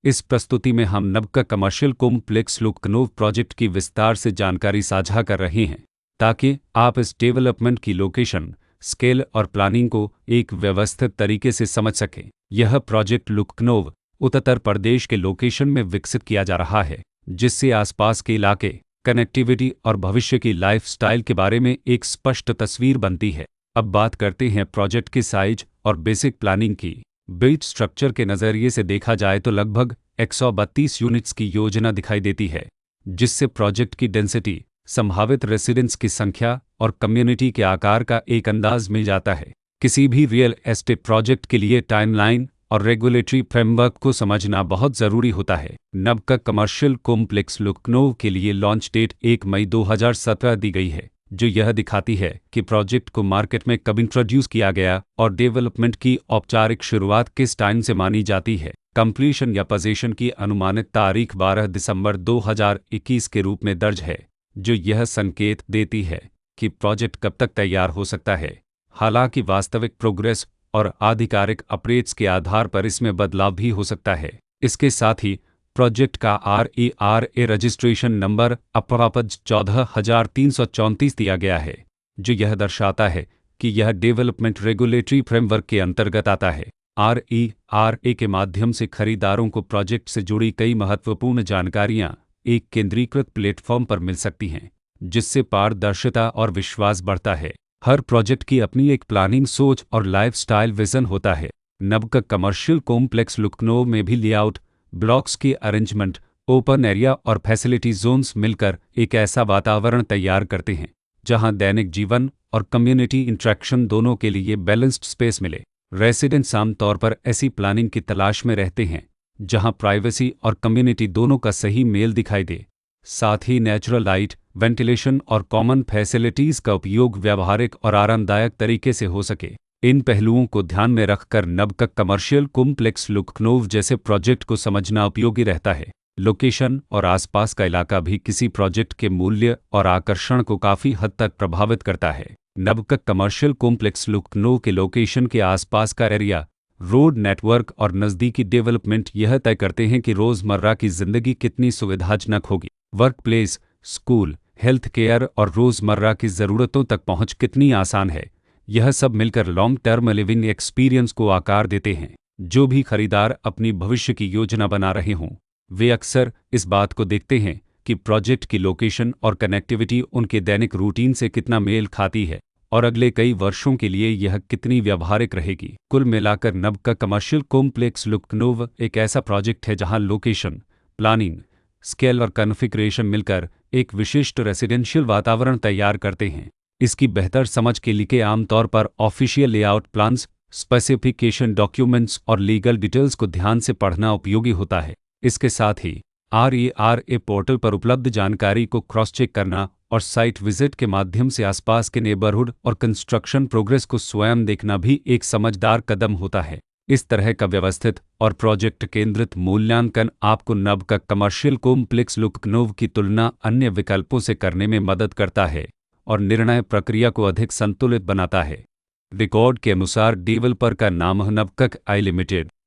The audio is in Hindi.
इस प्रस्तुति में हम नबका कमर्शियल कॉम्प्लेक्स लुक्नोव प्रोजेक्ट की विस्तार से जानकारी साझा कर रहे हैं ताकि आप इस डेवलपमेंट की लोकेशन, स्केल और प्लानिंग को एक व्यवस्थित तरीके से समझ सकें। यह प्रोजेक्ट लुक्नोव, उत्तर प्रदेश के लोकेशन में विकसित किया जा रहा है, जिससे आसपास के इलाके, कनेक्टिविटी और भविष्य की लाइफस्टाइल के बारे में एक स्पष्ट तस्वीर बनती है। अब बात करते हैं प्रोजेक्ट की साइज और बेसिक प्लानिंग की। बिल्ट स्ट्रक्चर के नज़रिए से देखा जाए तो लगभग 132 यूनिट्स की योजना दिखाई देती है, जिससे प्रोजेक्ट की डेंसिटी, संभावित रेसिडेंट्स की संख्या और कम्युनिटी के आकार का एक अंदाज मिल जाता है। किसी भी रियल एस्टेट प्रोजेक्ट के लिए टाइमलाइन और रेगुलेटरी फ्रेमवर्क को समझना बहुत ज़रूरी होता है। नबका कमर्शियल कॉम्प्लेक्स लुक्नोव के लिए लॉन्च डेट 1 मई 2017 दी गई है, जो यह दिखाती है कि प्रोजेक्ट को मार्केट में कब इंट्रोड्यूस किया गया और डेवलपमेंट की औपचारिक शुरुआत किस टाइम से मानी जाती है। कंप्लीशन या पोजीशन की अनुमानित तारीख 12 दिसंबर 2021 के रूप में दर्ज है, जो यह संकेत देती है कि प्रोजेक्ट कब तक तैयार हो सकता है। हालांकि वास्तविक प्रोग्रेस और आधिकारिक अपडेट्स के आधार पर इसमें बदलाव भी हो सकता है। इसके साथ ही प्रोजेक्ट का RERA रजिस्ट्रेशन नंबर अप्रापज 14334 दिया गया है, जो यह दर्शाता है कि यह डेवलपमेंट रेगुलेटरी फ्रेमवर्क के अंतर्गत आता है। RERA के माध्यम से खरीदारों को प्रोजेक्ट से जुड़ी कई महत्वपूर्ण जानकारियां एक केंद्रीकृत प्लेटफॉर्म पर मिल सकती हैं, जिससे पारदर्शिता और विश्वास बढ़ता है। हर प्रोजेक्ट की अपनी एक प्लानिंग सोच और लाइफस्टाइल विजन होता है। नबका कमर्शियल कॉम्प्लेक्स लुक्नोव में भी लेआउट, ब्लॉक्स की अरेंजमेंट, ओपन एरिया और फैसिलिटी जोन्स मिलकर एक ऐसा वातावरण तैयार करते हैं जहां दैनिक जीवन और कम्युनिटी इंटरेक्शन दोनों के लिए बैलेंस्ड स्पेस मिले। रेसिडेंट्स आमतौर पर ऐसी प्लानिंग की तलाश में रहते हैं जहां प्राइवेसी और कम्युनिटी दोनों का सही मेल दिखाई दे। साथ ही नेचुरल लाइट, वेंटिलेशन और कॉमन फैसिलिटीज़ का उपयोग व्यावहारिक और आरामदायक तरीके से हो सके। इन पहलुओं को ध्यान में रखकर नबका कमर्शियल कॉम्प्लेक्स लुक्नोव जैसे प्रोजेक्ट को समझना उपयोगी रहता है। लोकेशन और आसपास का इलाका भी किसी प्रोजेक्ट के मूल्य और आकर्षण को काफ़ी हद तक प्रभावित करता है। नबका कमर्शियल कॉम्प्लेक्स लुक्नोव के लोकेशन के आसपास का एरिया, रोड नेटवर्क और नज़दीकी डेवलपमेंट यह तय करते हैं कि रोज़मर्रा की ज़िंदगी कितनी सुविधाजनक होगी। Work place, school, health care और रोज़मर्रा की ज़रूरतों तक पहुंच कितनी आसान है। यह सब मिलकर लॉन्ग टर्म लिविंग एक्सपीरियंस को आकार देते हैं। जो भी खरीदार अपनी भविष्य की योजना बना रहे हों, वे अक्सर इस बात को देखते हैं कि प्रोजेक्ट की लोकेशन और कनेक्टिविटी उनके दैनिक रूटीन से कितना मेल खाती है और अगले कई वर्षों के लिए यह कितनी व्यावहारिक रहेगी। कुल मिलाकर नबका कमर्शियल कॉम्प्लेक्स लुक्नोव एक ऐसा प्रोजेक्ट है जहां लोकेशन, प्लानिंग, स्केल और कॉन्फ़िगरेशन मिलकर एक विशिष्ट रेसिडेंशियल वातावरण तैयार करते हैं। इसकी बेहतर समझ के लिए आमतौर पर official layout plans, specification documents और लीगल डिटेल्स को ध्यान से पढ़ना उपयोगी होता है। इसके साथ ही RERA पोर्टल पर उपलब्ध जानकारी को क्रॉस चेक करना और साइट विजिट के माध्यम से आसपास के नेबरहुड और कंस्ट्रक्शन प्रोग्रेस को स्वयं देखना भी एक समझदार कदम होता है। इस तरह का व्यवस्थित और प्रोजेक्ट केंद्रित मूल्यांकन आपको नबका कमर्शियल कॉम्प्लेक्स लुक्नोव की तुलना अन्य विकल्पों से करने में मदद करता है और निर्णय प्रक्रिया को अधिक संतुलित बनाता है। रिकॉर्ड के अनुसार डेवलपर का नाम नबका आई लिमिटेड